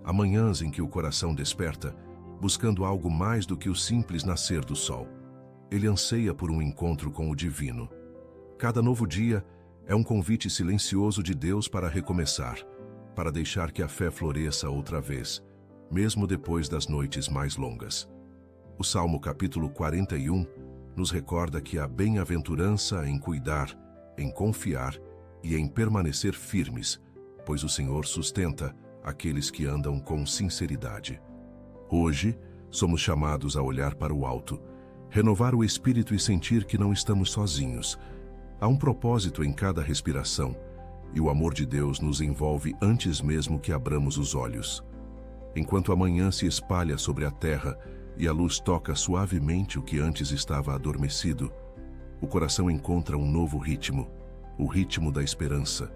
Há manhãs em que o coração desperta, buscando algo mais do que o simples nascer do sol. Ele anseia por um encontro com o divino. Cada novo dia é um convite silencioso de Deus para recomeçar, para deixar que a fé floresça outra vez, mesmo depois das noites mais longas. O Salmo capítulo 41 nos recorda que há bem-aventurança em cuidar, em confiar e em permanecer firmes, pois o Senhor sustenta aqueles que andam com sinceridade. Hoje, somos chamados a olhar para o alto, renovar o espírito e sentir que não estamos sozinhos. Há um propósito em cada respiração, e o amor de Deus nos envolve antes mesmo que abramos os olhos. Enquanto a manhã se espalha sobre a terra e a luz toca suavemente o que antes estava adormecido, o coração encontra um novo ritmo, o ritmo da esperança.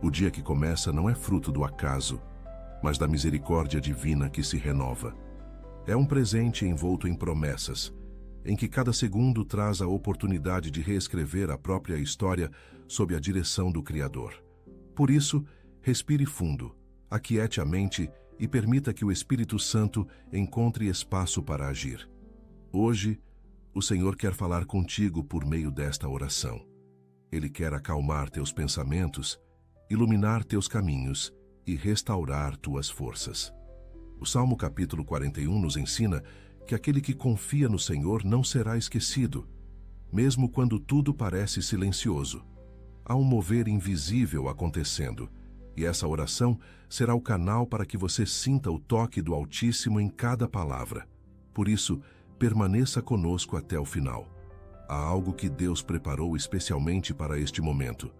O dia que começa não é fruto do acaso, mas da misericórdia divina que se renova. É um presente envolto em promessas, em que cada segundo traz a oportunidade de reescrever a própria história sob a direção do Criador. Por isso, respire fundo, aquiete a mente e permita que o Espírito Santo encontre espaço para agir. Hoje, o Senhor quer falar contigo por meio desta oração. Ele quer acalmar teus pensamentos, iluminar teus caminhos e restaurar tuas forças. O Salmo capítulo 41 nos ensina que aquele que confia no Senhor não será esquecido, mesmo quando tudo parece silencioso. Há um mover invisível acontecendo, e essa oração será o canal para que você sinta o toque do Altíssimo em cada palavra. Por isso, permaneça conosco até o final. Há algo que Deus preparou especialmente para este momento.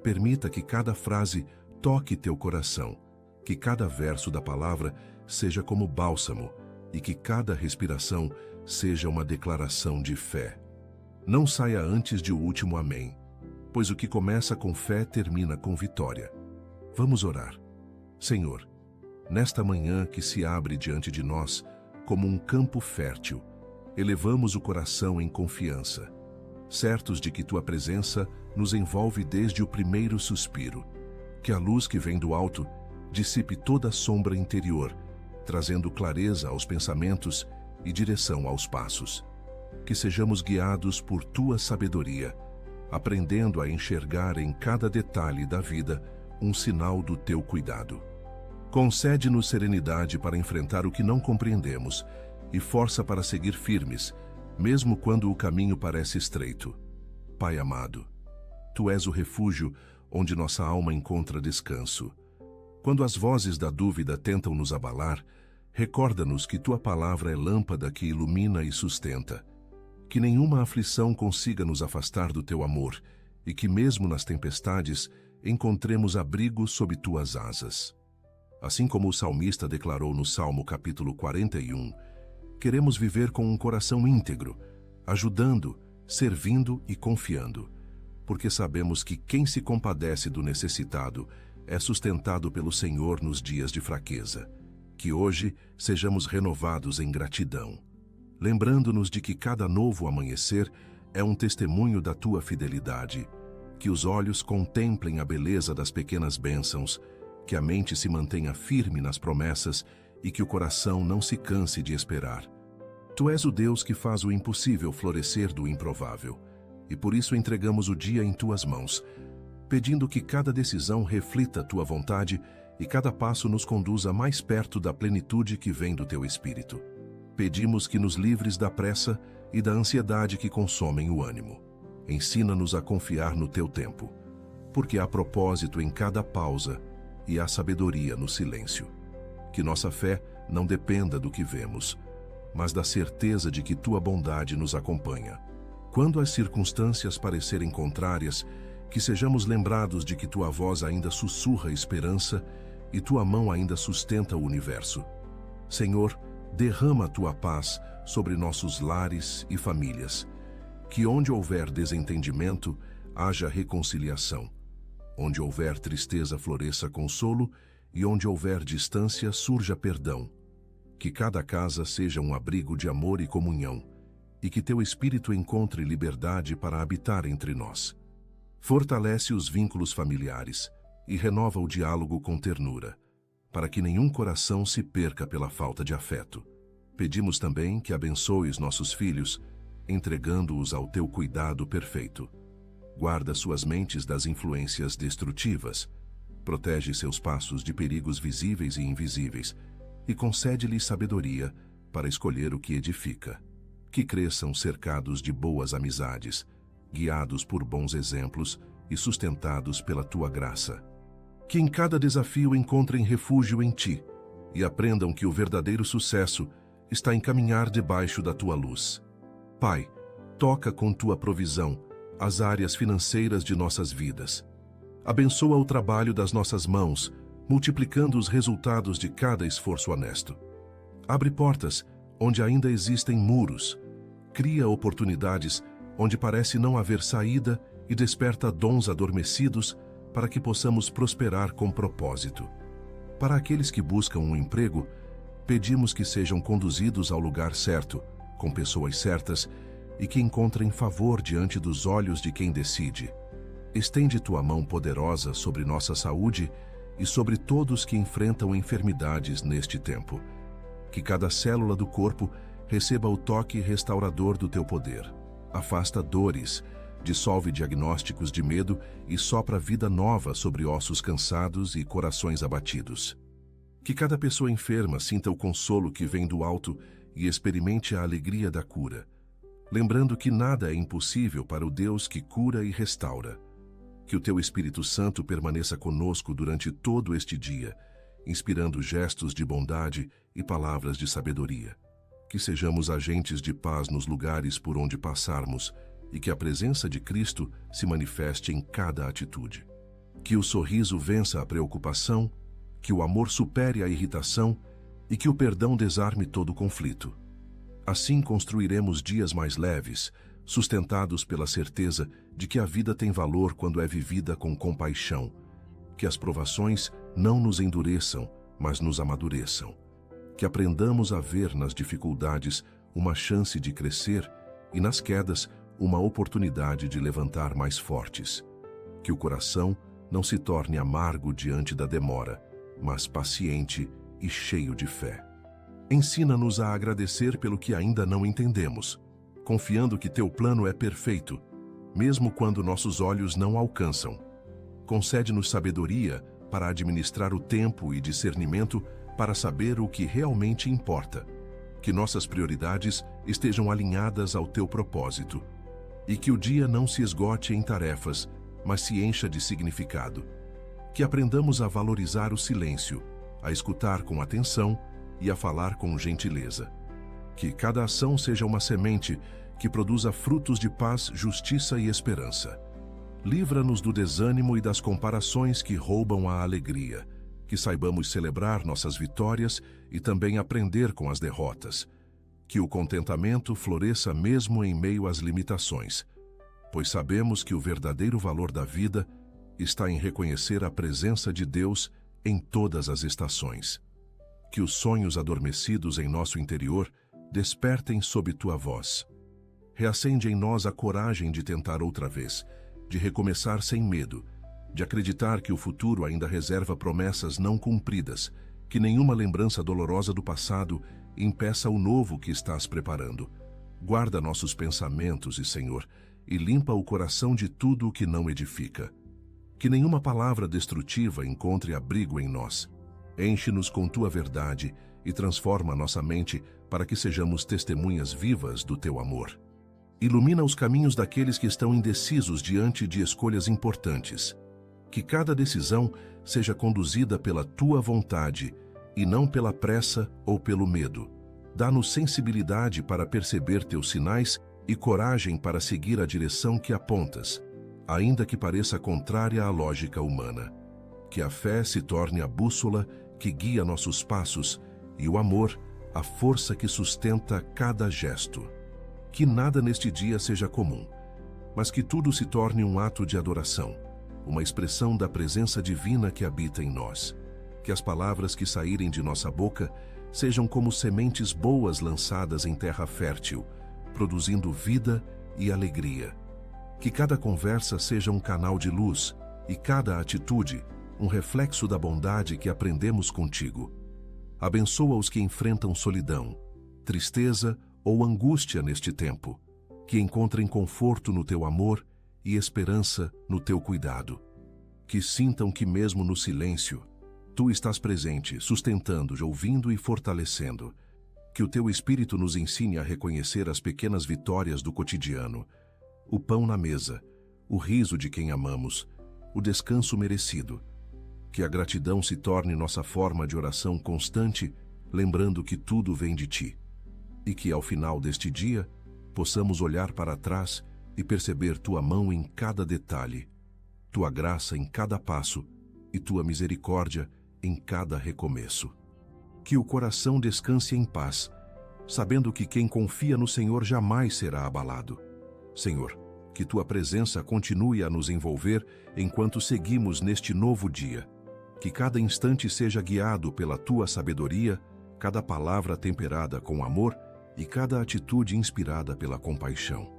Permita que cada frase toque teu coração, que cada verso da palavra seja como bálsamo e que cada respiração seja uma declaração de fé. Não saia antes de o último amém, pois o que começa com fé termina com vitória. Vamos orar. Senhor, nesta manhã que se abre diante de nós como um campo fértil, elevamos o coração em confiança, certos de que tua presença nos envolve desde o primeiro suspiro. Que a luz que vem do alto dissipe toda a sombra interior, trazendo clareza aos pensamentos e direção aos passos. Que sejamos guiados por tua sabedoria, aprendendo a enxergar em cada detalhe da vida um sinal do teu cuidado. Concede-nos serenidade para enfrentar o que não compreendemos e força para seguir firmes, mesmo quando o caminho parece estreito. Pai amado, tu és o refúgio onde nossa alma encontra descanso. Quando as vozes da dúvida tentam nos abalar, recorda-nos que tua palavra é lâmpada que ilumina e sustenta. Que nenhuma aflição consiga nos afastar do teu amor e que mesmo nas tempestades encontremos abrigo sob tuas asas. Assim como o salmista declarou no Salmo capítulo 41, queremos viver com um coração íntegro, ajudando, servindo e confiando, porque sabemos que quem se compadece do necessitado é sustentado pelo Senhor nos dias de fraqueza. Que hoje sejamos renovados em gratidão, lembrando-nos de que cada novo amanhecer é um testemunho da tua fidelidade. Que os olhos contemplem a beleza das pequenas bênçãos, que a mente se mantenha firme nas promessas e que o coração não se canse de esperar. Tu és o Deus que faz o impossível florescer do improvável, e por isso entregamos o dia em tuas mãos, pedindo que cada decisão reflita tua vontade e cada passo nos conduza mais perto da plenitude que vem do teu Espírito. Pedimos que nos livres da pressa e da ansiedade que consomem o ânimo. Ensina-nos a confiar no teu tempo, porque há propósito em cada pausa e há sabedoria no silêncio. Que nossa fé não dependa do que vemos, mas da certeza de que tua bondade nos acompanha. Quando as circunstâncias parecerem contrárias, que sejamos lembrados de que tua voz ainda sussurra esperança e tua mão ainda sustenta o universo. Senhor, derrama a tua paz sobre nossos lares e famílias. Que onde houver desentendimento, haja reconciliação. Onde houver tristeza, floresça consolo, e onde houver distância, surja perdão. Que cada casa seja um abrigo de amor e comunhão, e que teu Espírito encontre liberdade para habitar entre nós. Fortalece os vínculos familiares e renova o diálogo com ternura. para que nenhum coração se perca pela falta de afeto. Pedimos também que abençoes nossos filhos, entregando-os ao teu cuidado perfeito. Guarda suas mentes das influências destrutivas, protege seus passos de perigos visíveis e invisíveis, e concede-lhes sabedoria para escolher o que edifica. Que cresçam cercados de boas amizades, guiados por bons exemplos e sustentados pela tua graça. Que em cada desafio encontrem refúgio em ti e aprendam que o verdadeiro sucesso está em caminhar debaixo da tua luz. Pai, toca com tua provisão as áreas financeiras de nossas vidas. Abençoa o trabalho das nossas mãos, multiplicando os resultados de cada esforço honesto. Abre portas onde ainda existem muros. Cria oportunidades onde parece não haver saída e desperta dons adormecidos para que possamos prosperar com propósito. Para aqueles que buscam um emprego, pedimos que sejam conduzidos ao lugar certo, com pessoas certas, e que encontrem favor diante dos olhos de quem decide. Estende tua mão poderosa sobre nossa saúde e sobre todos que enfrentam enfermidades neste tempo. Que cada célula do corpo receba o toque restaurador do teu poder. Afasta dores, dissolve diagnósticos de medo e sopra vida nova sobre ossos cansados e corações abatidos. Que cada pessoa enferma sinta o consolo que vem do alto e experimente a alegria da cura, lembrando que nada é impossível para o Deus que cura e restaura. Que o teu Espírito Santo permaneça conosco durante todo este dia, inspirando gestos de bondade e palavras de sabedoria. Que sejamos agentes de paz nos lugares por onde passarmos e que a presença de Cristo se manifeste em cada atitude. Que o sorriso vença a preocupação, que o amor supere a irritação e que o perdão desarme todo conflito. Assim construiremos dias mais leves, sustentados pela certeza de que a vida tem valor quando é vivida com compaixão. Que as provações não nos endureçam, mas nos amadureçam. Que aprendamos a ver nas dificuldades uma chance de crescer e nas quedas uma oportunidade de levantar mais fortes. Que o coração não se torne amargo diante da demora, mas paciente e cheio de fé. Ensina-nos a agradecer pelo que ainda não entendemos, confiando que teu plano é perfeito, mesmo quando nossos olhos não alcançam. Concede-nos sabedoria para administrar o tempo e discernimento para saber o que realmente importa. Que nossas prioridades estejam alinhadas ao teu propósito e que o dia não se esgote em tarefas, mas se encha de significado. Que aprendamos a valorizar o silêncio, a escutar com atenção e a falar com gentileza. Que cada ação seja uma semente que produza frutos de paz, justiça e esperança. Livra-nos do desânimo e das comparações que roubam a alegria. Que saibamos celebrar nossas vitórias e também aprender com as derrotas. Que o contentamento floresça mesmo em meio às limitações, pois sabemos que o verdadeiro valor da vida está em reconhecer a presença de Deus em todas as estações. Que os sonhos adormecidos em nosso interior despertem sob tua voz. Reacende em nós a coragem de tentar outra vez, de recomeçar sem medo, de acreditar que o futuro ainda reserva promessas não cumpridas, que nenhuma lembrança dolorosa do passado impeça o novo que estás preparando. Guarda nossos pensamentos, Senhor, e limpa o coração de tudo o que não edifica. Que nenhuma palavra destrutiva encontre abrigo em nós. Enche-nos com tua verdade e transforma nossa mente para que sejamos testemunhas vivas do teu amor. Ilumina os caminhos daqueles que estão indecisos diante de escolhas importantes. Que cada decisão seja conduzida pela tua vontade e não pela pressa ou pelo medo. Dá-nos sensibilidade para perceber teus sinais e coragem para seguir a direção que apontas, ainda que pareça contrária à lógica humana. Que a fé se torne a bússola que guia nossos passos e o amor, a força que sustenta cada gesto. Que nada neste dia seja comum, mas que tudo se torne um ato de adoração, uma expressão da presença divina que habita em nós. Que as palavras que saírem de nossa boca sejam como sementes boas lançadas em terra fértil, produzindo vida e alegria. Que cada conversa seja um canal de luz e cada atitude um reflexo da bondade que aprendemos contigo. Abençoa os que enfrentam solidão, tristeza ou angústia neste tempo, que encontrem conforto no teu amor e esperança no teu cuidado. Que sintam que mesmo no silêncio, tu estás presente, sustentando, ouvindo e fortalecendo. Que o teu Espírito nos ensine a reconhecer as pequenas vitórias do cotidiano, o pão na mesa, o riso de quem amamos, o descanso merecido. Que a gratidão se torne nossa forma de oração constante, lembrando que tudo vem de ti. E que ao final deste dia, possamos olhar para trás e perceber tua mão em cada detalhe, tua graça em cada passo e tua misericórdia em cada recomeço. Que o coração descanse em paz, sabendo que quem confia no Senhor jamais será abalado. Senhor, que tua presença continue a nos envolver enquanto seguimos neste novo dia. Que cada instante seja guiado pela tua sabedoria, cada palavra temperada com amor e cada atitude inspirada pela compaixão.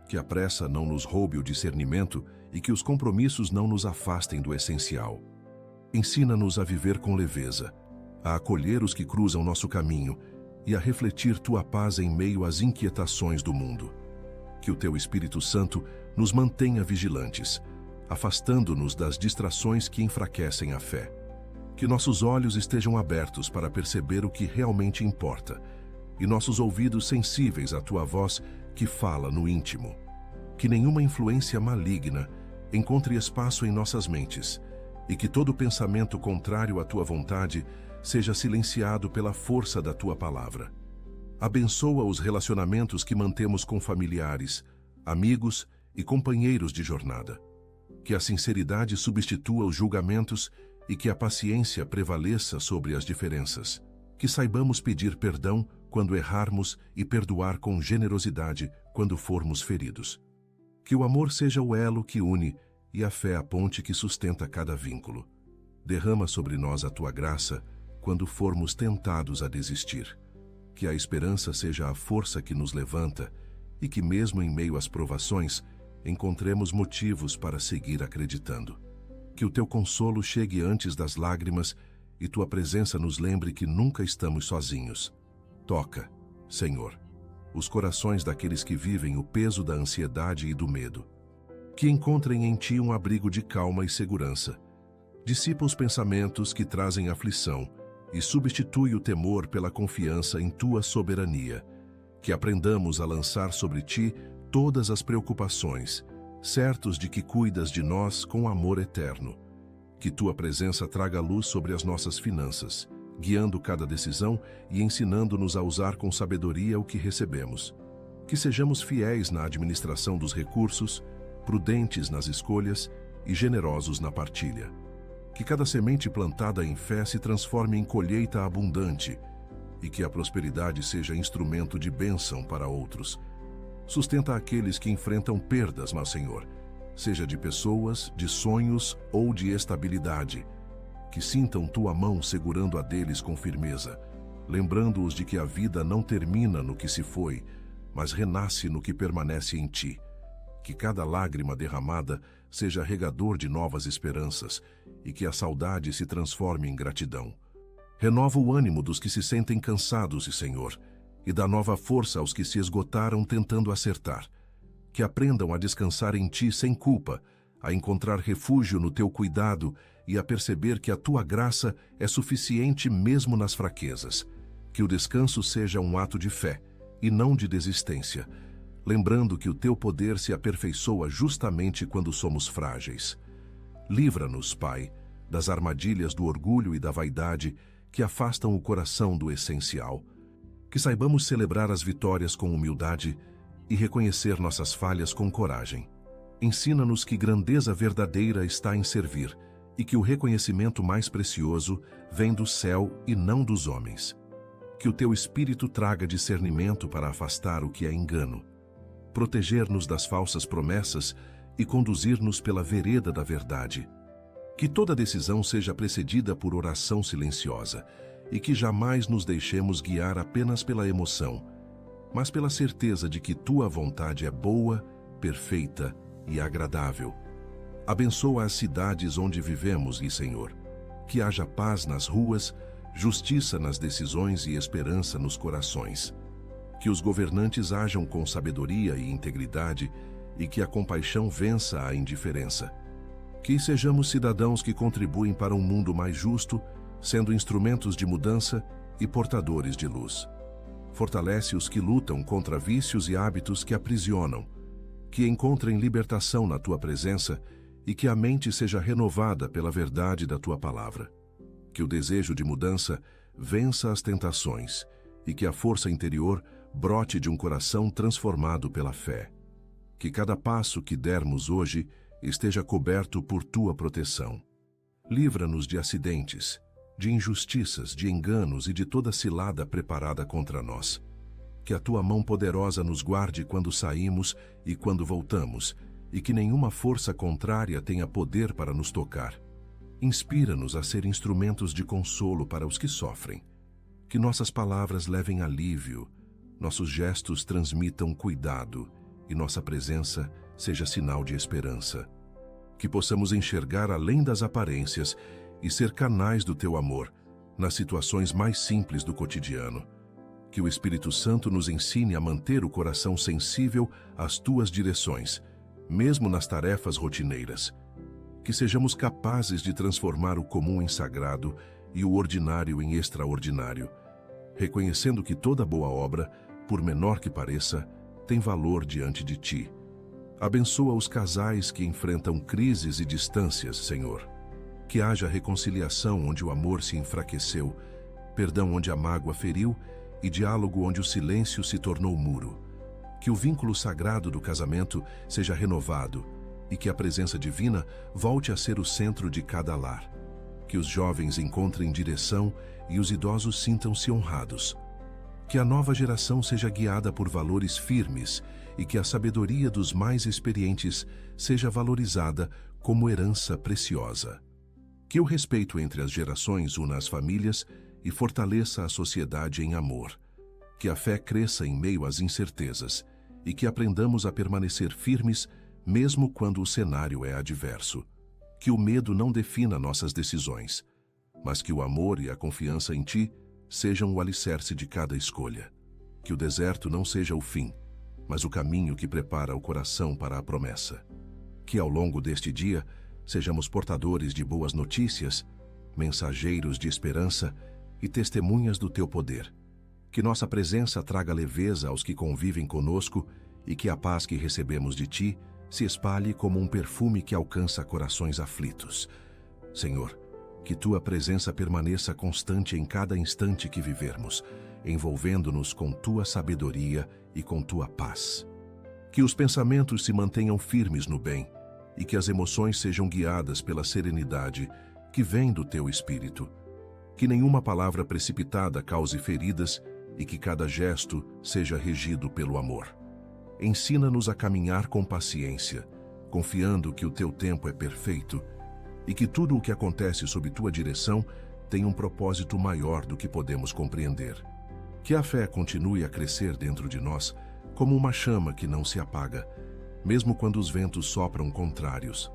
Que a pressa não nos roube o discernimento e que os compromissos não nos afastem do essencial. Ensina-nos a viver com leveza, a acolher os que cruzam nosso caminho e a refletir tua paz em meio às inquietações do mundo. Que o teu Espírito Santo nos mantenha vigilantes, afastando-nos das distrações que enfraquecem a fé. Que nossos olhos estejam abertos para perceber o que realmente importa e nossos ouvidos sensíveis à tua voz que fala no íntimo. Que nenhuma influência maligna encontre espaço em nossas mentes e que todo pensamento contrário à tua vontade seja silenciado pela força da tua palavra. Abençoa os relacionamentos que mantemos com familiares, amigos e companheiros de jornada. Que a sinceridade substitua os julgamentos e que a paciência prevaleça sobre as diferenças. Que saibamos pedir perdão quando errarmos e perdoar com generosidade quando formos feridos. Que o amor seja o elo que une e a fé a ponte que sustenta cada vínculo. Derrama sobre nós a tua graça quando formos tentados a desistir. Que a esperança seja a força que nos levanta e que mesmo em meio às provações encontremos motivos para seguir acreditando. Que o teu consolo chegue antes das lágrimas e tua presença nos lembre que nunca estamos sozinhos. Toca, Senhor, os corações daqueles que vivem o peso da ansiedade e do medo. Que encontrem em ti um abrigo de calma e segurança. Dissipa os pensamentos que trazem aflição e substitui o temor pela confiança em tua soberania. Que aprendamos a lançar sobre ti todas as preocupações, certos de que cuidas de nós com amor eterno. Que tua presença traga luz sobre as nossas finanças, guiando cada decisão e ensinando-nos a usar com sabedoria o que recebemos. Que sejamos fiéis na administração dos recursos, prudentes nas escolhas e generosos na partilha. Que cada semente plantada em fé se transforme em colheita abundante e que a prosperidade seja instrumento de bênção para outros. Sustenta aqueles que enfrentam perdas, meu Senhor, seja de pessoas, de sonhos ou de estabilidade. Que sintam tua mão segurando a deles com firmeza, lembrando-os de que a vida não termina no que se foi, mas renasce no que permanece em ti. Que cada lágrima derramada seja regador de novas esperanças e que a saudade se transforme em gratidão. Renova o ânimo dos que se sentem cansados, Senhor, e dá nova força aos que se esgotaram tentando acertar. Que aprendam a descansar em ti sem culpa, a encontrar refúgio no teu cuidado e a perceber que a tua graça é suficiente mesmo nas fraquezas. Que o descanso seja um ato de fé e não de desistência, lembrando que o teu poder se aperfeiçoa justamente quando somos frágeis. Livra-nos, Pai, das armadilhas do orgulho e da vaidade que afastam o coração do essencial. Que saibamos celebrar as vitórias com humildade e reconhecer nossas falhas com coragem. Ensina-nos que grandeza verdadeira está em servir e que o reconhecimento mais precioso vem do céu e não dos homens. Que o teu Espírito traga discernimento para afastar o que é engano, proteger-nos das falsas promessas e conduzir-nos pela vereda da verdade. Que toda decisão seja precedida por oração silenciosa e que jamais nos deixemos guiar apenas pela emoção, mas pela certeza de que tua vontade é boa, perfeita e agradável. Abençoa as cidades onde vivemos, e Senhor, que haja paz nas ruas, justiça nas decisões e esperança nos corações. Que os governantes ajam com sabedoria e integridade e que a compaixão vença a indiferença. Que sejamos cidadãos que contribuem para um mundo mais justo, sendo instrumentos de mudança e portadores de luz. Fortalece os que lutam contra vícios e hábitos que aprisionam, que encontrem libertação na Tua presença e que a mente seja renovada pela verdade da Tua palavra. Que o desejo de mudança vença as tentações e que a força interior brote de um coração transformado pela fé. Que cada passo que dermos hoje esteja coberto por Tua proteção. Livra-nos de acidentes, de injustiças, de enganos e de toda cilada preparada contra nós. Que a Tua mão poderosa nos guarde quando saímos e quando voltamos, e que nenhuma força contrária tenha poder para nos tocar. Inspira-nos a ser instrumentos de consolo para os que sofrem. Que nossas palavras levem alívio, nossos gestos transmitam cuidado e nossa presença seja sinal de esperança. Que possamos enxergar além das aparências e ser canais do Teu amor nas situações mais simples do cotidiano. Que o Espírito Santo nos ensine a manter o coração sensível às Tuas direções, mesmo nas tarefas rotineiras. Que sejamos capazes de transformar o comum em sagrado e o ordinário em extraordinário, reconhecendo que toda boa obra, por menor que pareça, tem valor diante de Ti. Abençoa os casais que enfrentam crises e distâncias, Senhor. Que haja reconciliação onde o amor se enfraqueceu, perdão onde a mágoa feriu e diálogo onde o silêncio se tornou muro. Que o vínculo sagrado do casamento seja renovado e que a presença divina volte a ser o centro de cada lar. Que os jovens encontrem direção e os idosos sintam-se honrados. Que a nova geração seja guiada por valores firmes e que a sabedoria dos mais experientes seja valorizada como herança preciosa. Que o respeito entre as gerações una as famílias e fortaleça a sociedade em amor. Que a fé cresça em meio às incertezas e que aprendamos a permanecer firmes mesmo quando o cenário é adverso. Que o medo não defina nossas decisões, mas que o amor e a confiança em Ti sejam o alicerce de cada escolha. Que o deserto não seja o fim, mas o caminho que prepara o coração para a promessa. Que ao longo deste dia sejamos portadores de boas notícias, mensageiros de esperança e testemunhas do Teu poder. Que nossa presença traga leveza aos que convivem conosco e que a paz que recebemos de Ti se espalhe como um perfume que alcança corações aflitos. Senhor, que Tua presença permaneça constante em cada instante que vivermos, envolvendo-nos com Tua sabedoria e com Tua paz. Que os pensamentos se mantenham firmes no bem e que as emoções sejam guiadas pela serenidade que vem do Teu Espírito. Que nenhuma palavra precipitada cause feridas e que cada gesto seja regido pelo amor. Ensina-nos a caminhar com paciência, confiando que o Teu tempo é perfeito e que tudo o que acontece sob Tua direção tem um propósito maior do que podemos compreender. Que a fé continue a crescer dentro de nós como uma chama que não se apaga, mesmo quando os ventos sopram contrários.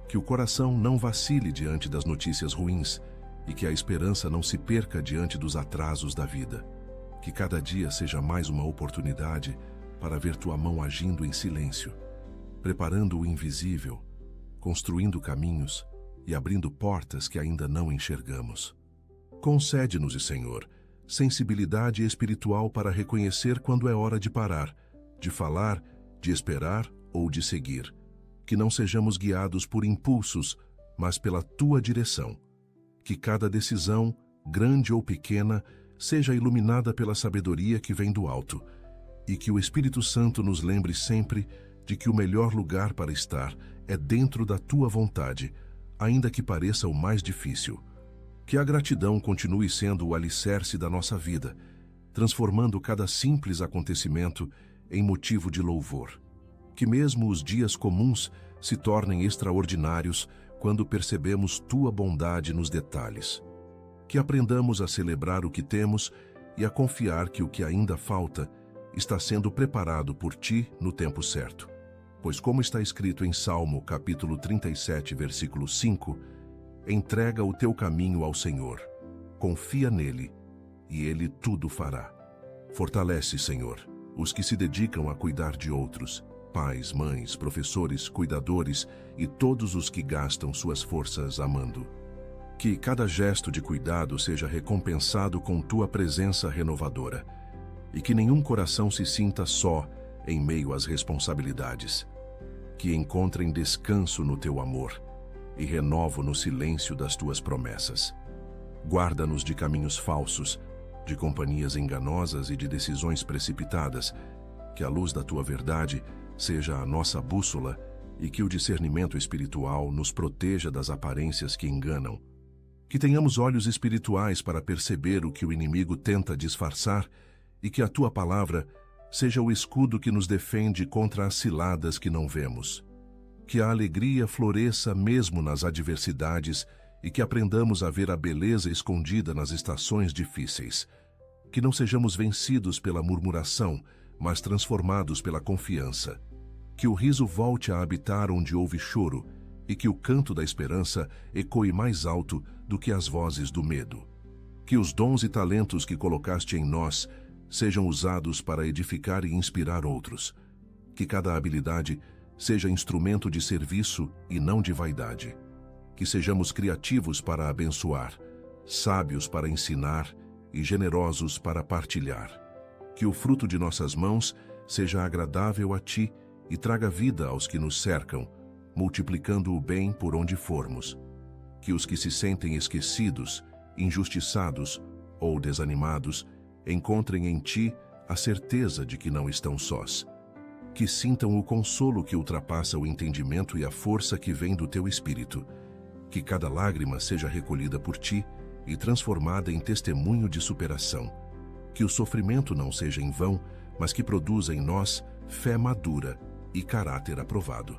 Que o coração não vacile diante das notícias ruins e que a esperança não se perca diante dos atrasos da vida. Que cada dia seja mais uma oportunidade para ver Tua mão agindo em silêncio, preparando o invisível, construindo caminhos e abrindo portas que ainda não enxergamos. Concede-nos, Senhor, sensibilidade espiritual para reconhecer quando é hora de parar, de falar, de esperar ou de seguir. Que não sejamos guiados por impulsos, mas pela Tua direção. Que cada decisão, grande ou pequena, seja iluminada pela sabedoria que vem do alto, e que o Espírito Santo nos lembre sempre de que o melhor lugar para estar é dentro da Tua vontade, ainda que pareça o mais difícil. Que a gratidão continue sendo o alicerce da nossa vida, transformando cada simples acontecimento em motivo de louvor. Que mesmo os dias comuns se tornem extraordinários quando percebemos Tua bondade nos detalhes. Que aprendamos a celebrar o que temos e a confiar que o que ainda falta está sendo preparado por Ti no tempo certo. Pois como está escrito em Salmo capítulo 37, versículo 5, entrega o teu caminho ao Senhor, confia nele, e ele tudo fará. Fortalece, Senhor, os que se dedicam a cuidar de outros, pais, mães, professores, cuidadores e todos os que gastam suas forças amando. Que cada gesto de cuidado seja recompensado com tua presença renovadora, e que nenhum coração se sinta só em meio às responsabilidades. Que encontrem descanso no teu amor e renovo no silêncio das tuas promessas. Guarda-nos de caminhos falsos, de companhias enganosas e de decisões precipitadas. Que a luz da tua verdade seja a nossa bússola e que o discernimento espiritual nos proteja das aparências que enganam. Que tenhamos olhos espirituais para perceber o que o inimigo tenta disfarçar e que a tua palavra seja o escudo que nos defende contra as ciladas que não vemos. Que a alegria floresça mesmo nas adversidades e que aprendamos a ver a beleza escondida nas estações difíceis. Que não sejamos vencidos pela murmuração, mas transformados pela confiança. Que o riso volte a habitar onde houve choro e que o canto da esperança ecoe mais alto do que as vozes do medo. Que os dons e talentos que colocaste em nós sejam usados para edificar e inspirar outros. Que cada habilidade seja instrumento de serviço e não de vaidade. Que sejamos criativos para abençoar, sábios para ensinar e generosos para partilhar. Que o fruto de nossas mãos seja agradável a ti e traga vida aos que nos cercam, multiplicando o bem por onde formos. Que os que se sentem esquecidos, injustiçados ou desanimados encontrem em ti a certeza de que não estão sós. Que sintam o consolo que ultrapassa o entendimento e a força que vem do teu espírito. Que cada lágrima seja recolhida por ti e transformada em testemunho de superação. Que o sofrimento não seja em vão, mas que produza em nós fé madura e caráter aprovado.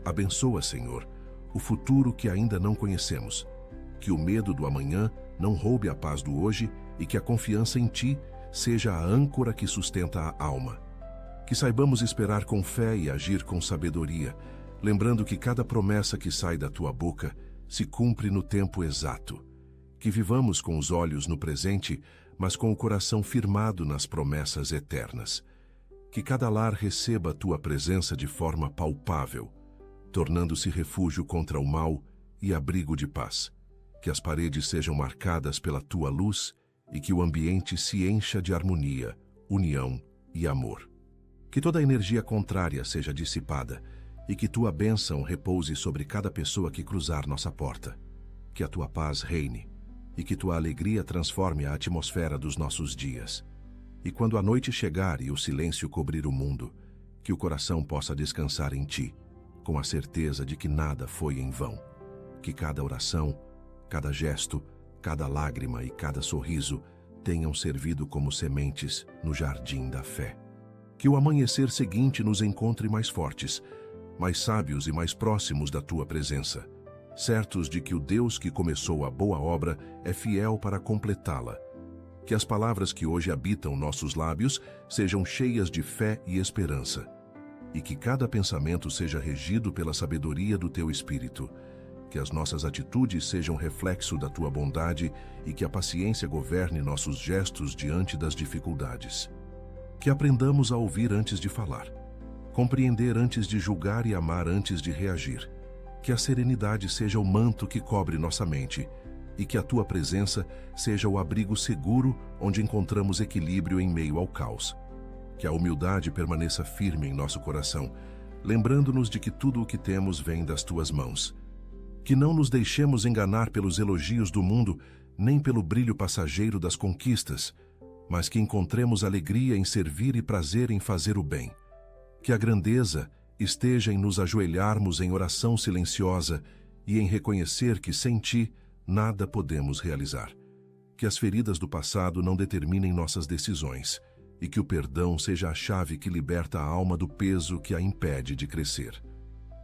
Abençoa, Senhor, o futuro que ainda não conhecemos. Que o medo do amanhã não roube a paz do hoje e que a confiança em ti seja a âncora que sustenta a alma. Que saibamos esperar com fé e agir com sabedoria, lembrando que cada promessa que sai da tua boca se cumpre no tempo exato. Que vivamos com os olhos no presente, mas com o coração firmado nas promessas eternas. Que cada lar receba a tua presença de forma palpável, tornando-se refúgio contra o mal e abrigo de paz. Que as paredes sejam marcadas pela tua luz e que o ambiente se encha de harmonia, união e amor. Que toda energia contrária seja dissipada e que tua bênção repouse sobre cada pessoa que cruzar nossa porta. Que a tua paz reine e que tua alegria transforme a atmosfera dos nossos dias. E quando a noite chegar e o silêncio cobrir o mundo, que o coração possa descansar em ti, com a certeza de que nada foi em vão. Que cada oração, cada gesto, cada lágrima e cada sorriso tenham servido como sementes no jardim da fé. Que o amanhecer seguinte nos encontre mais fortes, mais sábios e mais próximos da tua presença, certos de que o Deus que começou a boa obra é fiel para completá-la. Que as palavras que hoje habitam nossos lábios sejam cheias de fé e esperança, e que cada pensamento seja regido pela sabedoria do teu Espírito. Que as nossas atitudes sejam reflexo da tua bondade e que a paciência governe nossos gestos diante das dificuldades. Que aprendamos a ouvir antes de falar, compreender antes de julgar e amar antes de reagir. Que a serenidade seja o manto que cobre nossa mente e que a tua presença seja o abrigo seguro onde encontramos equilíbrio em meio ao caos. Que a humildade permaneça firme em nosso coração, lembrando-nos de que tudo o que temos vem das tuas mãos. Que não nos deixemos enganar pelos elogios do mundo, nem pelo brilho passageiro das conquistas, mas que encontremos alegria em servir e prazer em fazer o bem. Que a grandeza esteja em nos ajoelharmos em oração silenciosa e em reconhecer que sem ti nada podemos realizar. Que as feridas do passado não determinem nossas decisões e que o perdão seja a chave que liberta a alma do peso que a impede de crescer.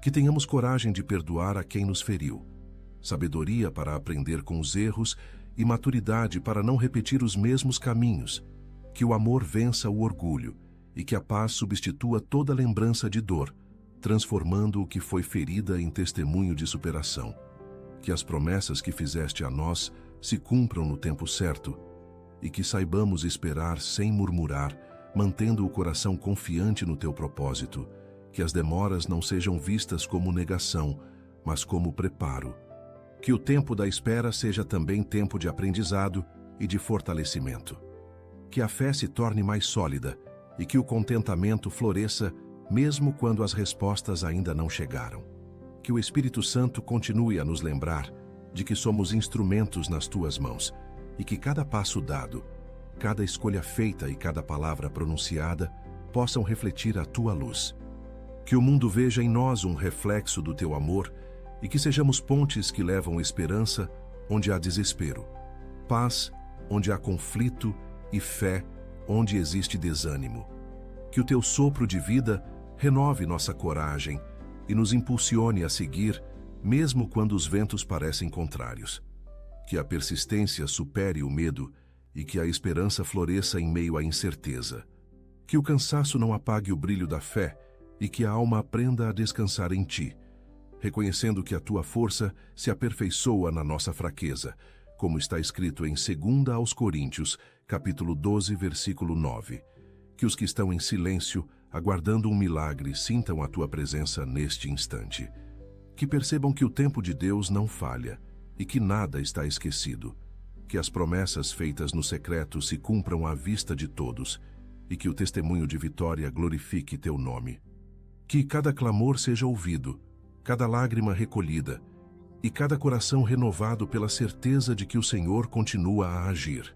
Que tenhamos coragem de perdoar a quem nos feriu, sabedoria para aprender com os erros e maturidade para não repetir os mesmos caminhos. Que o amor vença o orgulho e que a paz substitua toda lembrança de dor, transformando o que foi ferida em testemunho de superação. Que as promessas que fizeste a nós se cumpram no tempo certo e que saibamos esperar sem murmurar, mantendo o coração confiante no teu propósito. Que as demoras não sejam vistas como negação, mas como preparo. Que o tempo da espera seja também tempo de aprendizado e de fortalecimento. Que a fé se torne mais sólida e que o contentamento floresça mesmo quando as respostas ainda não chegaram. Que o Espírito Santo continue a nos lembrar de que somos instrumentos nas tuas mãos e que cada passo dado, cada escolha feita e cada palavra pronunciada possam refletir a tua luz. Que o mundo veja em nós um reflexo do teu amor e que sejamos pontes que levam esperança onde há desespero, paz onde há conflito e fé onde existe desânimo. Que o teu sopro de vida renove nossa coragem e nos impulsione a seguir, mesmo quando os ventos parecem contrários. Que a persistência supere o medo e que a esperança floresça em meio à incerteza. Que o cansaço não apague o brilho da fé e que a alma aprenda a descansar em ti, reconhecendo que a tua força se aperfeiçoa na nossa fraqueza, como está escrito em 2 aos Coríntios, capítulo 12, versículo 9. Que os que estão em silêncio, aguardando um milagre, sintam a tua presença neste instante. Que percebam que o tempo de Deus não falha e que nada está esquecido. Que as promessas feitas no secreto se cumpram à vista de todos e que o testemunho de vitória glorifique teu nome. Que cada clamor seja ouvido, cada lágrima recolhida e cada coração renovado pela certeza de que o Senhor continua a agir.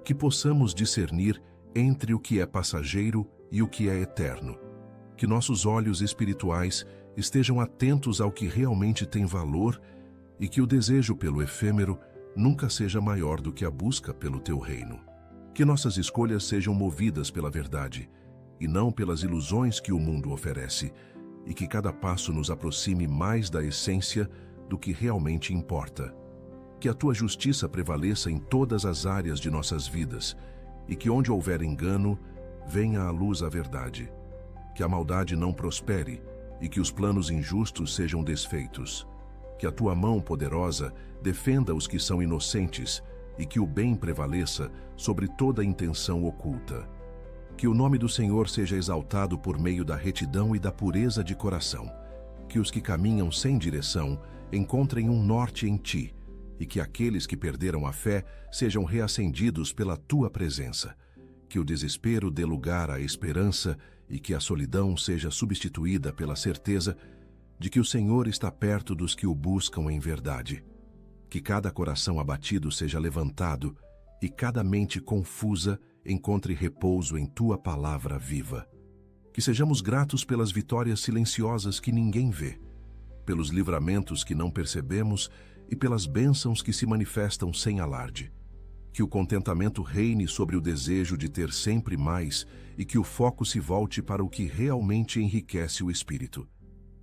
Que possamos discernir entre o que é passageiro e o que é eterno. Que nossos olhos espirituais estejam atentos ao que realmente tem valor e que o desejo pelo efêmero nunca seja maior do que a busca pelo teu reino. Que nossas escolhas sejam movidas pela verdade e não pelas ilusões que o mundo oferece, e que cada passo nos aproxime mais da essência do que realmente importa. Que a tua justiça prevaleça em todas as áreas de nossas vidas e que onde houver engano, venha à luz a verdade. Que a maldade não prospere e que os planos injustos sejam desfeitos. Que a tua mão poderosa defenda os que são inocentes e que o bem prevaleça sobre toda intenção oculta. Que o nome do Senhor seja exaltado por meio da retidão e da pureza de coração. Que os que caminham sem direção encontrem um norte em ti e que aqueles que perderam a fé sejam reacendidos pela tua presença. Que o desespero dê lugar à esperança e que a solidão seja substituída pela certeza de que o Senhor está perto dos que o buscam em verdade. Que cada coração abatido seja levantado e cada mente confusa encontre repouso em tua palavra viva. Que sejamos gratos pelas vitórias silenciosas que ninguém vê, pelos livramentos que não percebemos e pelas bênçãos que se manifestam sem alarde. Que o contentamento reine sobre o desejo de ter sempre mais e que o foco se volte para o que realmente enriquece o espírito.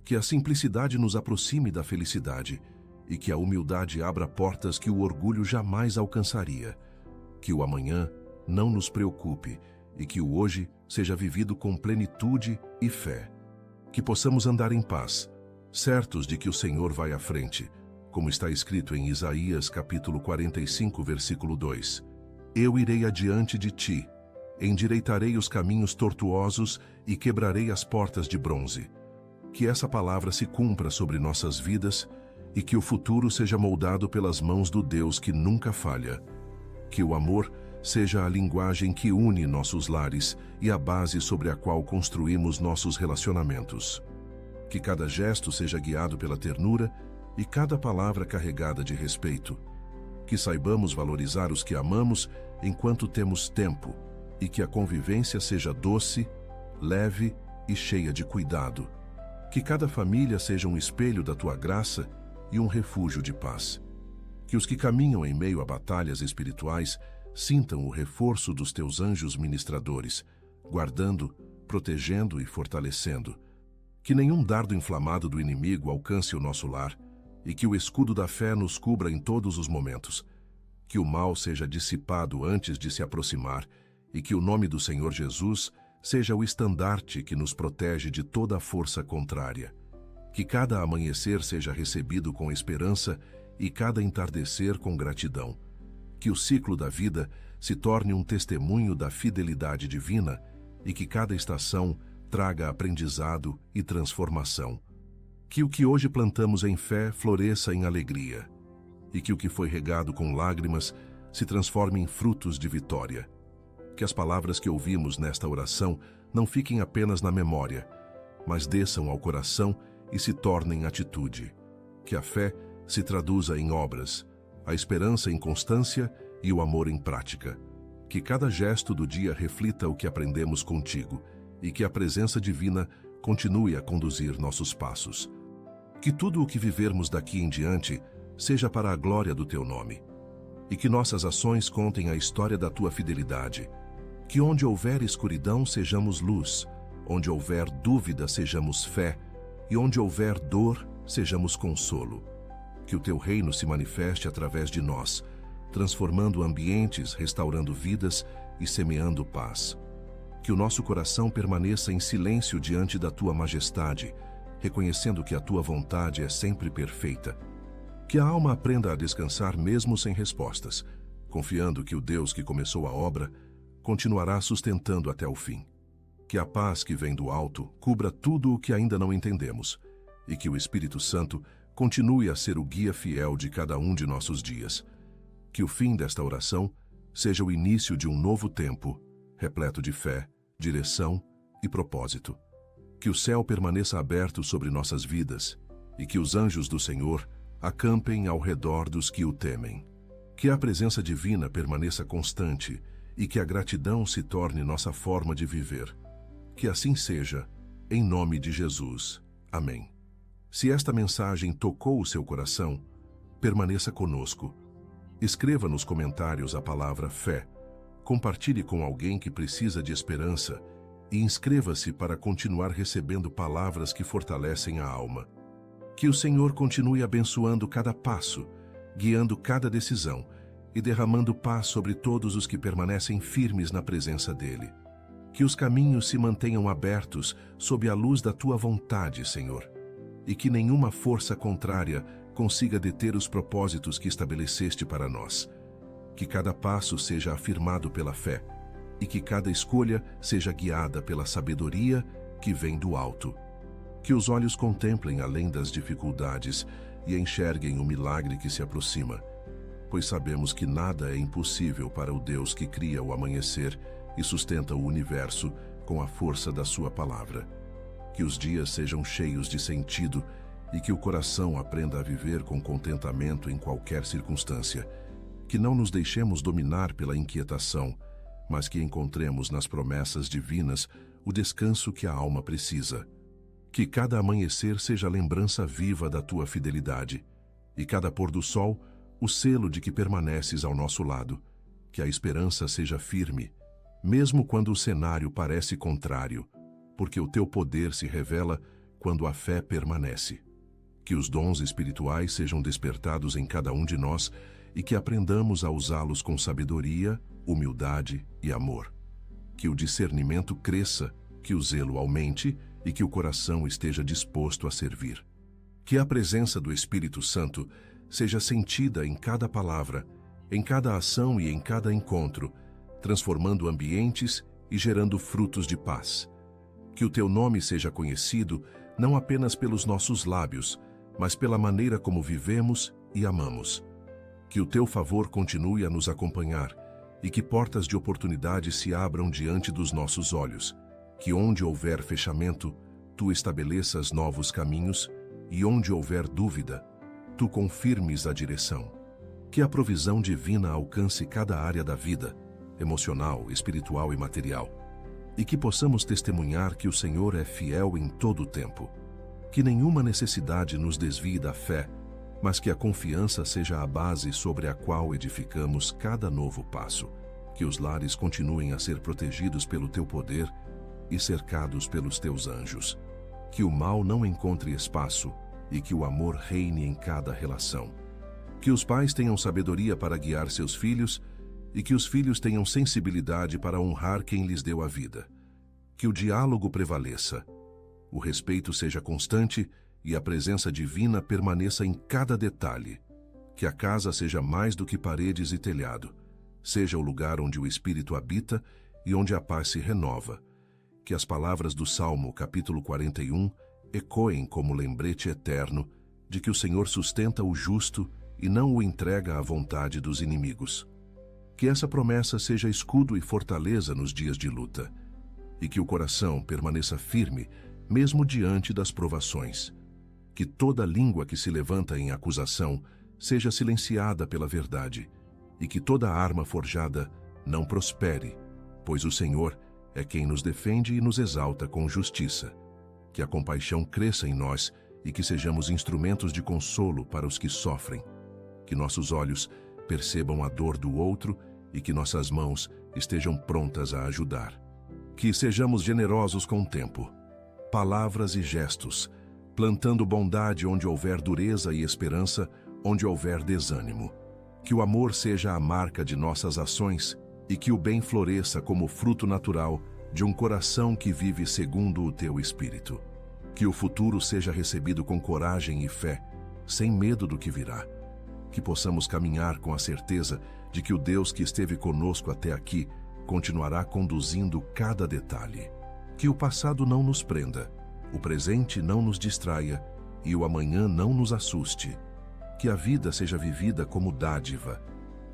Que a simplicidade nos aproxime da felicidade e que a humildade abra portas que o orgulho jamais alcançaria. Que o amanhã não nos preocupe e que o hoje seja vivido com plenitude e fé. Que possamos andar em paz, certos de que o Senhor vai à frente, como está escrito em Isaías capítulo 45, versículo 2. Eu irei adiante de ti, endireitarei os caminhos tortuosos e quebrarei as portas de bronze. Que essa palavra se cumpra sobre nossas vidas e que o futuro seja moldado pelas mãos do Deus que nunca falha. Que o amor seja a linguagem que une nossos lares e a base sobre a qual construímos nossos relacionamentos. Que cada gesto seja guiado pela ternura e cada palavra carregada de respeito. Que saibamos valorizar os que amamos enquanto temos tempo e que a convivência seja doce, leve e cheia de cuidado. Que cada família seja um espelho da tua graça e um refúgio de paz. Que os que caminham em meio a batalhas espirituais sintam o reforço dos teus anjos ministradores, guardando, protegendo e fortalecendo. Que nenhum dardo inflamado do inimigo alcance o nosso lar e que o escudo da fé nos cubra em todos os momentos. Que o mal seja dissipado antes de se aproximar e que o nome do Senhor Jesus seja o estandarte que nos protege de toda a força contrária. Que cada amanhecer seja recebido com esperança e cada entardecer com gratidão. Que o ciclo da vida se torne um testemunho da fidelidade divina e que cada estação traga aprendizado e transformação. Que o que hoje plantamos em fé floresça em alegria e que o que foi regado com lágrimas se transforme em frutos de vitória. Que as palavras que ouvimos nesta oração não fiquem apenas na memória, mas desçam ao coração e se tornem atitude. Que a fé se traduza em obras, a esperança em constância e o amor em prática. Que cada gesto do dia reflita o que aprendemos contigo e que a presença divina continue a conduzir nossos passos. Que tudo o que vivermos daqui em diante seja para a glória do teu nome e que nossas ações contem a história da tua fidelidade. Que onde houver escuridão sejamos luz, onde houver dúvida sejamos fé e onde houver dor sejamos consolo. Que o teu reino se manifeste através de nós, transformando ambientes, restaurando vidas e semeando paz. Que o nosso coração permaneça em silêncio diante da tua majestade, reconhecendo que a tua vontade é sempre perfeita. Que a alma aprenda a descansar mesmo sem respostas, confiando que o Deus que começou a obra continuará sustentando até o fim. Que a paz que vem do alto cubra tudo o que ainda não entendemos e que o Espírito Santo continue a ser o guia fiel de cada um de nossos dias. Que o fim desta oração seja o início de um novo tempo, repleto de fé, direção e propósito. Que o céu permaneça aberto sobre nossas vidas e que os anjos do Senhor acampem ao redor dos que o temem. Que a presença divina permaneça constante e que a gratidão se torne nossa forma de viver. Que assim seja, em nome de Jesus. Amém. Se esta mensagem tocou o seu coração, permaneça conosco. Escreva nos comentários a palavra fé, compartilhe com alguém que precisa de esperança e inscreva-se para continuar recebendo palavras que fortalecem a alma. Que o Senhor continue abençoando cada passo, guiando cada decisão e derramando paz sobre todos os que permanecem firmes na presença dEle. Que os caminhos se mantenham abertos sob a luz da Tua vontade, Senhor, e que nenhuma força contrária consiga deter os propósitos que estabeleceste para nós. Que cada passo seja afirmado pela fé e que cada escolha seja guiada pela sabedoria que vem do alto. Que os olhos contemplem além das dificuldades e enxerguem o milagre que se aproxima, pois sabemos que nada é impossível para o Deus que cria o amanhecer e sustenta o universo com a força da sua palavra. Que os dias sejam cheios de sentido e que o coração aprenda a viver com contentamento em qualquer circunstância. Que não nos deixemos dominar pela inquietação, mas que encontremos nas promessas divinas o descanso que a alma precisa. Que cada amanhecer seja lembrança viva da tua fidelidade, e cada pôr do sol o selo de que permaneces ao nosso lado. Que a esperança seja firme, mesmo quando o cenário parece contrário, porque o teu poder se revela quando a fé permanece. Que os dons espirituais sejam despertados em cada um de nós e que aprendamos a usá-los com sabedoria, humildade e amor. Que o discernimento cresça, que o zelo aumente e que o coração esteja disposto a servir. Que a presença do Espírito Santo seja sentida em cada palavra, em cada ação e em cada encontro, transformando ambientes e gerando frutos de paz. Que o teu nome seja conhecido não apenas pelos nossos lábios, mas pela maneira como vivemos e amamos. Que o teu favor continue a nos acompanhar e que portas de oportunidade se abram diante dos nossos olhos. Que onde houver fechamento, tu estabeleças novos caminhos e onde houver dúvida, tu confirmes a direção. Que a provisão divina alcance cada área da vida, emocional, espiritual e material, e que possamos testemunhar que o Senhor é fiel em todo o tempo. Que nenhuma necessidade nos desvie da fé, mas que a confiança seja a base sobre a qual edificamos cada novo passo. Que os lares continuem a ser protegidos pelo teu poder e cercados pelos teus anjos. Que o mal não encontre espaço e que o amor reine em cada relação. Que os pais tenham sabedoria para guiar seus filhos e que os filhos tenham sensibilidade para honrar quem lhes deu a vida. Que o diálogo prevaleça, o respeito seja constante e a presença divina permaneça em cada detalhe. Que a casa seja mais do que paredes e telhado, seja o lugar onde o Espírito habita e onde a paz se renova. Que as palavras do Salmo, capítulo 41, ecoem como lembrete eterno de que o Senhor sustenta o justo e não o entrega à vontade dos inimigos. Que essa promessa seja escudo e fortaleza nos dias de luta, e que o coração permaneça firme mesmo diante das provações. Que toda língua que se levanta em acusação seja silenciada pela verdade, e que toda arma forjada não prospere, pois o Senhor é quem nos defende e nos exalta com justiça. Que a compaixão cresça em nós e que sejamos instrumentos de consolo para os que sofrem. Que nossos olhos percebam a dor do outro e que nossas mãos estejam prontas a ajudar. Que sejamos generosos com o tempo, palavras e gestos, plantando bondade onde houver dureza e esperança onde houver desânimo. Que o amor seja a marca de nossas ações e que o bem floresça como fruto natural de um coração que vive segundo o teu Espírito. Que o futuro seja recebido com coragem e fé, sem medo do que virá. Que possamos caminhar com a certeza de que o Deus que esteve conosco até aqui continuará conduzindo cada detalhe. Que o passado não nos prenda, o presente não nos distraia e o amanhã não nos assuste. Que a vida seja vivida como dádiva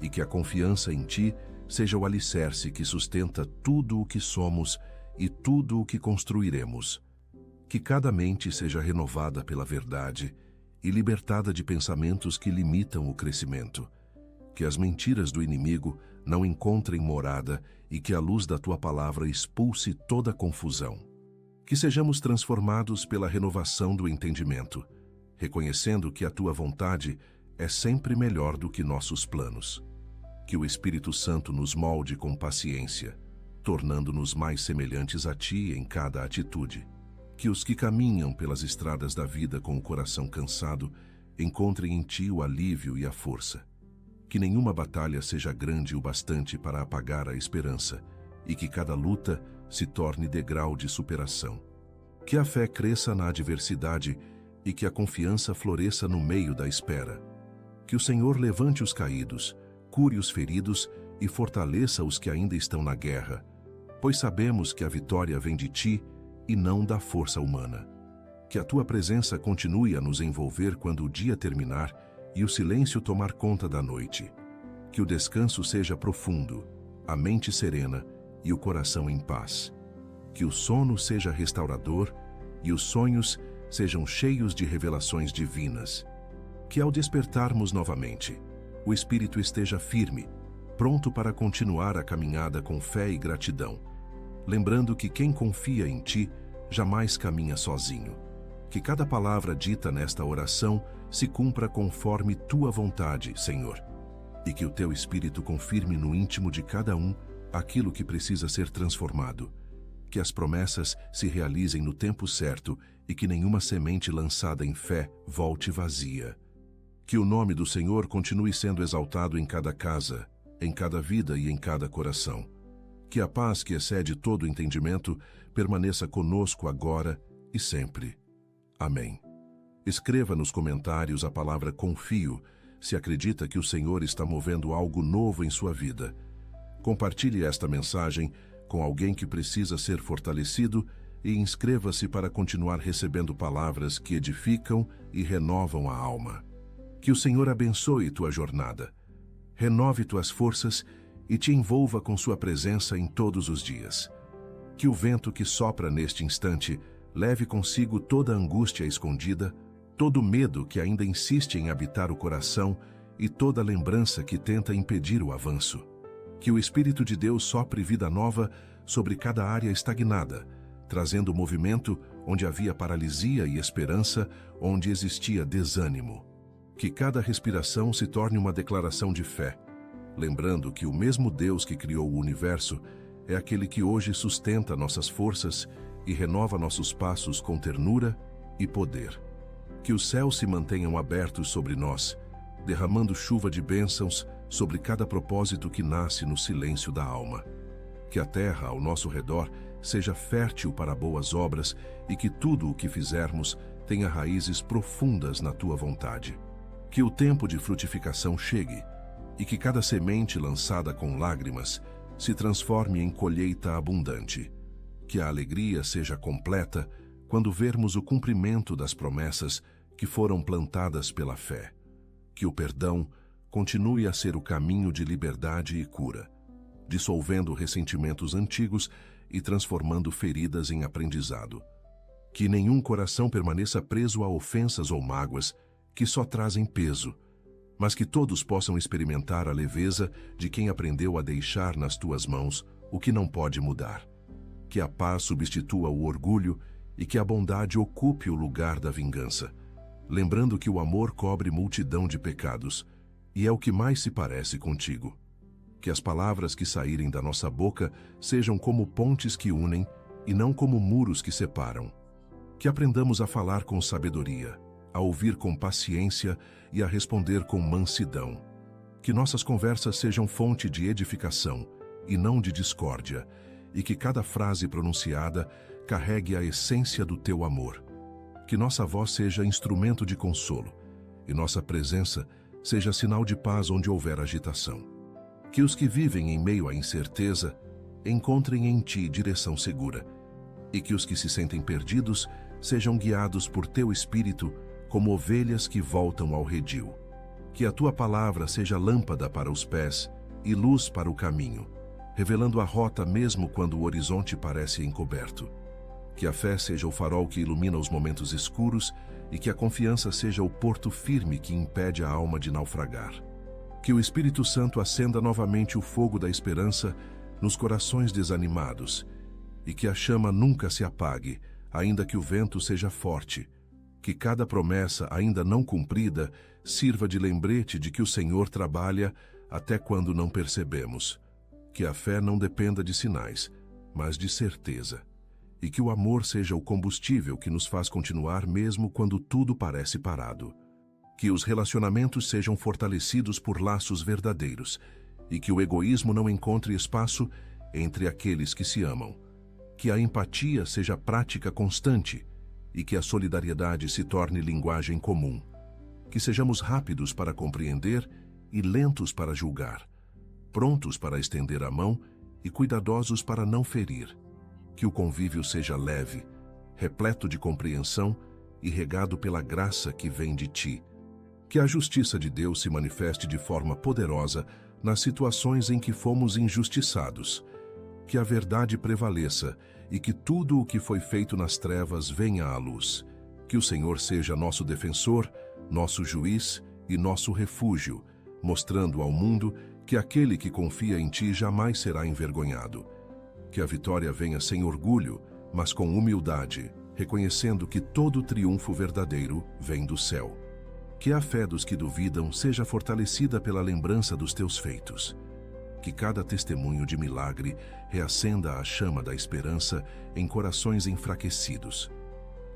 e que a confiança em Ti seja o alicerce que sustenta tudo o que somos e tudo o que construiremos. Que cada mente seja renovada pela verdade e libertada de pensamentos que limitam o crescimento. Que as mentiras do inimigo não encontrem morada e que a luz da Tua palavra expulse toda confusão. Que sejamos transformados pela renovação do entendimento, reconhecendo que a Tua vontade é sempre melhor do que nossos planos. Que o Espírito Santo nos molde com paciência, tornando-nos mais semelhantes a Ti em cada atitude. Que os que caminham pelas estradas da vida com o coração cansado encontrem em Ti o alívio e a força. Que nenhuma batalha seja grande o bastante para apagar a esperança e que cada luta se torne degrau de superação. Que a fé cresça na adversidade e que a confiança floresça no meio da espera. Que o Senhor levante os caídos, cure os feridos e fortaleça os que ainda estão na guerra, pois sabemos que a vitória vem de Ti e não da força humana. Que a Tua presença continue a nos envolver quando o dia terminar e o silêncio tomar conta da noite. Que o descanso seja profundo, a mente serena e o coração em paz. Que o sono seja restaurador e os sonhos sejam cheios de revelações divinas. Que ao despertarmos novamente, o espírito esteja firme, pronto para continuar a caminhada com fé e gratidão, lembrando que quem confia em Ti jamais caminha sozinho. Que cada palavra dita nesta oração se cumpra conforme Tua vontade, Senhor, e que o Teu Espírito confirme no íntimo de cada um aquilo que precisa ser transformado. Que as promessas se realizem no tempo certo e que nenhuma semente lançada em fé volte vazia. Que o nome do Senhor continue sendo exaltado em cada casa, em cada vida e em cada coração. Que a paz que excede todo entendimento permaneça conosco agora e sempre. Amém. Escreva nos comentários a palavra confio, se acredita que o Senhor está movendo algo novo em sua vida. Compartilhe esta mensagem com alguém que precisa ser fortalecido e inscreva-se para continuar recebendo palavras que edificam e renovam a alma. Que o Senhor abençoe tua jornada, renove tuas forças e te envolva com sua presença em todos os dias. Que o vento que sopra neste instante leve consigo toda a angústia escondida, todo medo que ainda insiste em habitar o coração e toda lembrança que tenta impedir o avanço. Que o Espírito de Deus sopre vida nova sobre cada área estagnada, trazendo movimento onde havia paralisia e esperança onde existia desânimo. Que cada respiração se torne uma declaração de fé, lembrando que o mesmo Deus que criou o universo é aquele que hoje sustenta nossas forças e renova nossos passos com ternura e poder. Que os céus se mantenham abertos sobre nós, derramando chuva de bênçãos sobre cada propósito que nasce no silêncio da alma. Que a terra ao nosso redor seja fértil para boas obras e que tudo o que fizermos tenha raízes profundas na tua vontade. Que o tempo de frutificação chegue e que cada semente lançada com lágrimas se transforme em colheita abundante. Que a alegria seja completa quando vermos o cumprimento das promessas que foram plantadas pela fé. Que o perdão continue a ser o caminho de liberdade e cura, dissolvendo ressentimentos antigos e transformando feridas em aprendizado. Que nenhum coração permaneça preso a ofensas ou mágoas que só trazem peso, mas que todos possam experimentar a leveza de quem aprendeu a deixar nas tuas mãos o que não pode mudar. Que a paz substitua o orgulho e que a bondade ocupe o lugar da vingança, lembrando que o amor cobre multidão de pecados e é o que mais se parece contigo. Que as palavras que saírem da nossa boca sejam como pontes que unem e não como muros que separam. Que aprendamos a falar com sabedoria, a ouvir com paciência e a responder com mansidão. Que nossas conversas sejam fonte de edificação e não de discórdia, e que cada frase pronunciada carregue a essência do teu amor. Que nossa voz seja instrumento de consolo e nossa presença seja sinal de paz onde houver agitação. Que os que vivem em meio à incerteza encontrem em ti direção segura e que os que se sentem perdidos sejam guiados por teu Espírito como ovelhas que voltam ao redil. Que a tua palavra seja lâmpada para os pés e luz para o caminho, revelando a rota mesmo quando o horizonte parece encoberto. Que a fé seja o farol que ilumina os momentos escuros e que a confiança seja o porto firme que impede a alma de naufragar. Que o Espírito Santo acenda novamente o fogo da esperança nos corações desanimados e que a chama nunca se apague, ainda que o vento seja forte. Que cada promessa ainda não cumprida sirva de lembrete de que o Senhor trabalha até quando não percebemos. Que a fé não dependa de sinais, mas de certeza. E que o amor seja o combustível que nos faz continuar mesmo quando tudo parece parado. Que os relacionamentos sejam fortalecidos por laços verdadeiros e que o egoísmo não encontre espaço entre aqueles que se amam. Que a empatia seja prática constante e que a solidariedade se torne linguagem comum. Que sejamos rápidos para compreender e lentos para julgar, prontos para estender a mão e cuidadosos para não ferir. Que o convívio seja leve, repleto de compreensão e regado pela graça que vem de ti. Que a justiça de Deus se manifeste de forma poderosa nas situações em que fomos injustiçados. Que a verdade prevaleça e que tudo o que foi feito nas trevas venha à luz. Que o Senhor seja nosso defensor, nosso juiz e nosso refúgio, mostrando ao mundo que aquele que confia em ti jamais será envergonhado. Que a vitória venha sem orgulho, mas com humildade, reconhecendo que todo triunfo verdadeiro vem do céu. Que a fé dos que duvidam seja fortalecida pela lembrança dos teus feitos. Que cada testemunho de milagre reacenda a chama da esperança em corações enfraquecidos.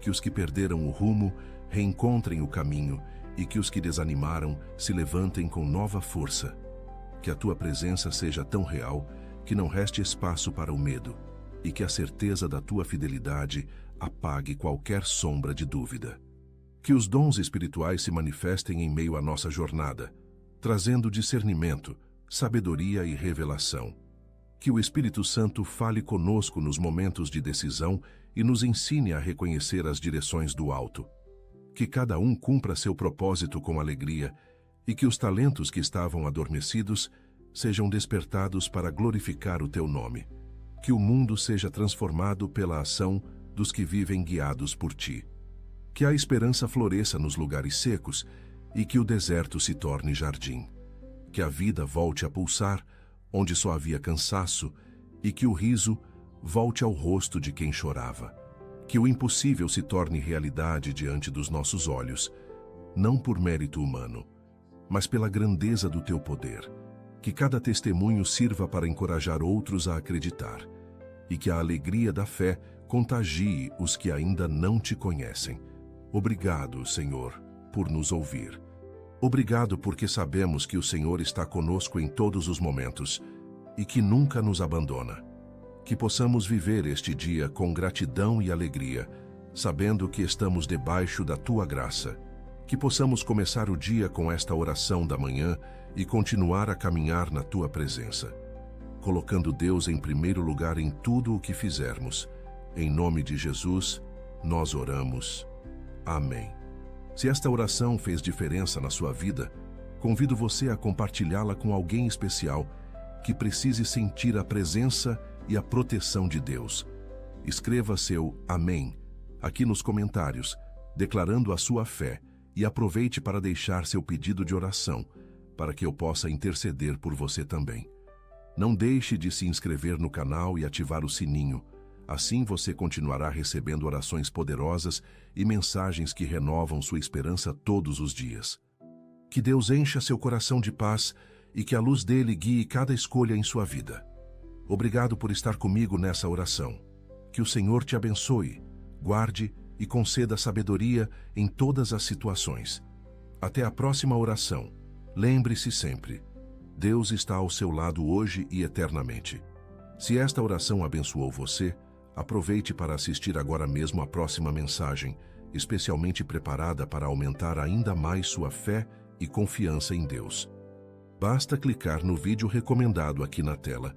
Que os que perderam o rumo reencontrem o caminho e que os que desanimaram se levantem com nova força. Que a tua presença seja tão real que não reste espaço para o medo e que a certeza da tua fidelidade apague qualquer sombra de dúvida. Que os dons espirituais se manifestem em meio à nossa jornada, trazendo discernimento, sabedoria e revelação. Que o Espírito Santo fale conosco nos momentos de decisão e nos ensine a reconhecer as direções do alto. Que cada um cumpra seu propósito com alegria e que os talentos que estavam adormecidos sejam despertados para glorificar o teu nome. Que o mundo seja transformado pela ação dos que vivem guiados por ti. Que a esperança floresça nos lugares secos e que o deserto se torne jardim. Que a vida volte a pulsar onde só havia cansaço e que o riso volte ao rosto de quem chorava. Que o impossível se torne realidade diante dos nossos olhos, não por mérito humano, mas pela grandeza do teu poder. Que cada testemunho sirva para encorajar outros a acreditar e que a alegria da fé contagie os que ainda não te conhecem. Obrigado, Senhor, por nos ouvir. Obrigado porque sabemos que o Senhor está conosco em todos os momentos e que nunca nos abandona. Que possamos viver este dia com gratidão e alegria, sabendo que estamos debaixo da Tua graça. Que possamos começar o dia com esta oração da manhã e continuar a caminhar na Tua presença, colocando Deus em primeiro lugar em tudo o que fizermos. Em nome de Jesus, nós oramos. Amém. Se esta oração fez diferença na sua vida, convido você a compartilhá-la com alguém especial que precise sentir a presença e a proteção de Deus. Escreva seu Amém aqui nos comentários, declarando a sua fé, e aproveite para deixar seu pedido de oração, para que eu possa interceder por você também. Não deixe de se inscrever no canal e ativar o sininho. Assim você continuará recebendo orações poderosas e mensagens que renovam sua esperança todos os dias. Que Deus encha seu coração de paz e que a luz dele guie cada escolha em sua vida. Obrigado por estar comigo nessa oração. Que o Senhor te abençoe, guarde e conceda sabedoria em todas as situações. Até a próxima oração. Lembre-se sempre, Deus está ao seu lado hoje e eternamente. Se esta oração abençoou você, aproveite para assistir agora mesmo a próxima mensagem, especialmente preparada para aumentar ainda mais sua fé e confiança em Deus. Basta clicar no vídeo recomendado aqui na tela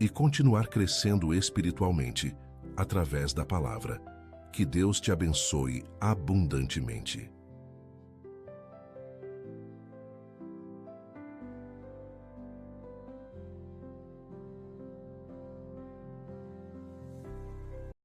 e continuar crescendo espiritualmente através da palavra. Que Deus te abençoe abundantemente.